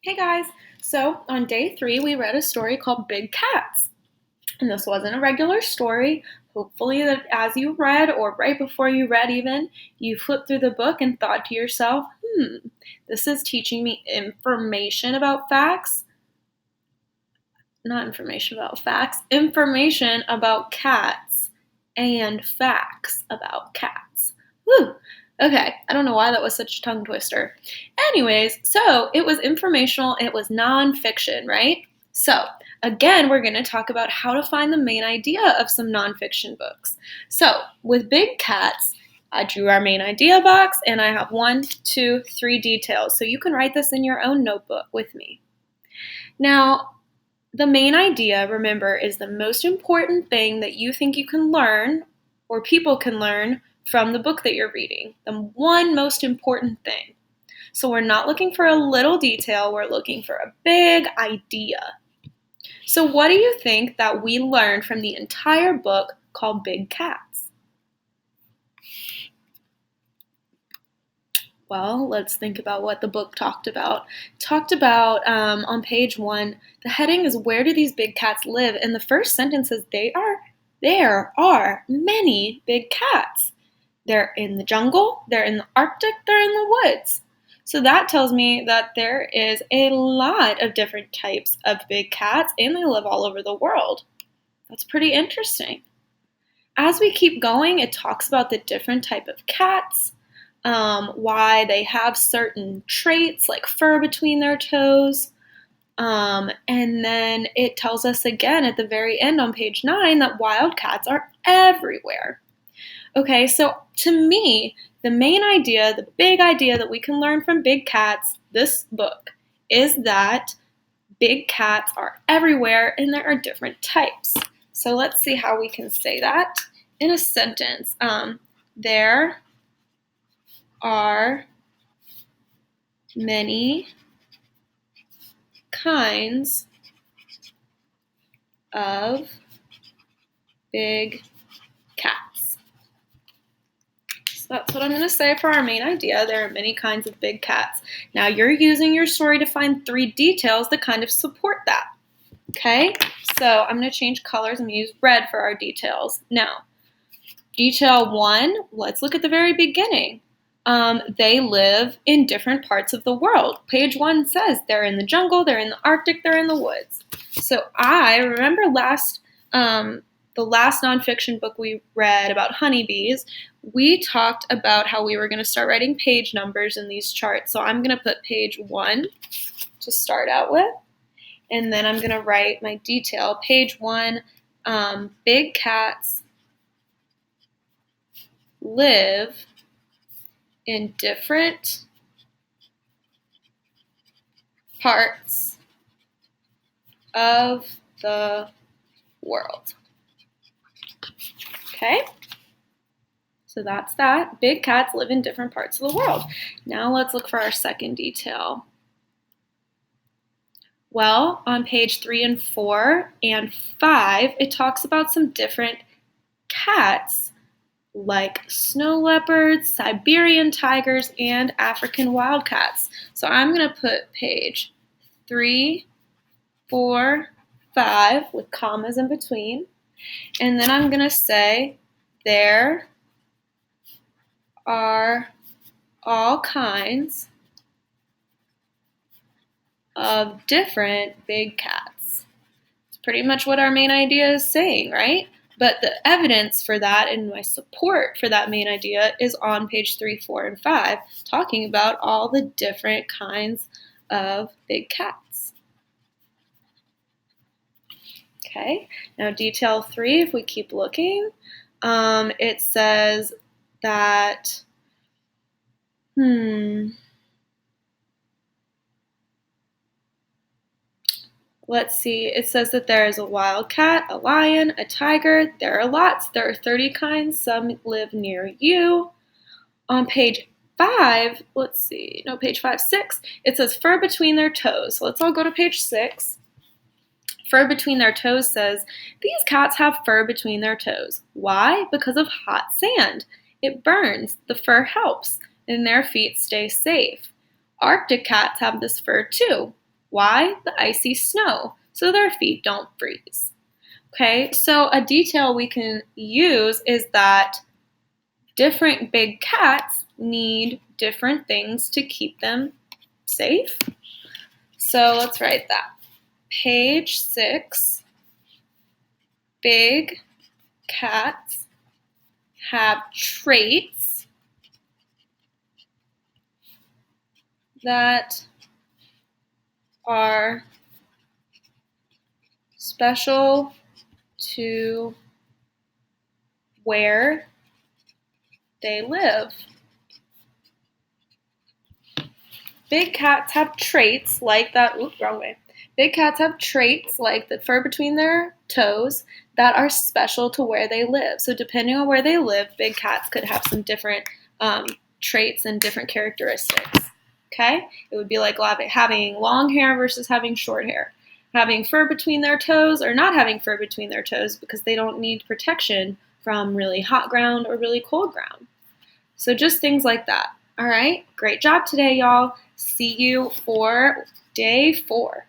Hey guys! So on day 3, we read a story called Big Cats. And this wasn't a regular story. Hopefully, that as you read, or right before you read even, you flipped through the book and thought to yourself, this is teaching me information about facts. Not information about facts, information about cats and facts about cats. Woo! Okay, I don't know why that was such a tongue twister. Anyways, so it was informational, it was nonfiction, right? So, again, we're going to talk about how to find the main idea of some nonfiction books. So, with Big Cats, I drew our main idea box and I have 1, 2, 3 details. So you can write this in your own notebook with me. Now, the main idea, remember, is the most important thing that you think you can learn or people can learn from the book that you're reading. The one most important thing. So we're not looking for a little detail, we're looking for a big idea. So what do you think that we learned from the entire book called Big Cats? Well, let's think about what the book talked about. It talked about on page 1, the heading is "Where do these big cats live?" And the first sentence says there are many big cats. They're in the jungle, they're in the Arctic, they're in the woods. So that tells me that there is a lot of different types of big cats and they live all over the world. That's pretty interesting. As we keep going, it talks about the different type of cats, why they have certain traits like fur between their toes. And then it tells us again at the very end on page 9 that wild cats are everywhere. Okay, so to me, the main idea, the big idea that we can learn from Big Cats, this book, is that big cats are everywhere and there are different types. So let's see how we can say that in a sentence. There are many kinds of big cats. So that's what I'm going to say for our main idea. There are many kinds of big cats. Now you're using your story to find 3 details that kind of support that. Okay, so I'm going to change colors. I'm going to use red for our details. Now, detail 1, let's look at the very beginning. They live in different parts of the world. Page 1 says they're in the jungle, they're in the Arctic, they're in the woods. So I remember the last nonfiction book we read about honeybees, we talked about how we were going to start writing page numbers in these charts. So I'm going to put page 1 to start out with. And then I'm going to write my detail. Page 1, big cats live in different parts of the world. Okay? So that's that. Big cats live in different parts of the world. Now let's look for our second detail. Well, on page 3 and 4 and 5, it talks about some different cats like snow leopards, Siberian tigers, and African wildcats. So I'm going to put page 3, 4, 5 with commas in between. And then I'm going to say there are all kinds of different big cats. It's pretty much what our main idea is saying, right? But the evidence for that and my support for that main idea is on page 3, 4, and 5, talking about all the different kinds of big cats. Okay, now detail 3, if we keep looking, it says that, let's see, it says that there is a wildcat, a lion, a tiger. There are lots. There are 30 kinds. Some live near you. On page 5, page 5, 6, it says fur between their toes. So let's all go to page 6. Fur between their toes says, these cats have fur between their toes. Why? Because of hot sand. It burns. The fur helps, and their feet stay safe. Arctic cats have this fur too. Why? The icy snow, so their feet don't freeze. Okay, so a detail we can use is that different big cats need different things to keep them safe. So let's write that. Page 6, big cats have traits that are special to where they live. Big cats have traits like that. Oops, wrong way. Big cats have traits like the fur between their toes that are special to where they live. So depending on where they live, big cats could have some different traits and different characteristics. Okay? It would be like having long hair versus having short hair. Having fur between their toes or not having fur between their toes because they don't need protection from really hot ground or really cold ground. So just things like that. All right? Great job today, y'all. See you for day 4.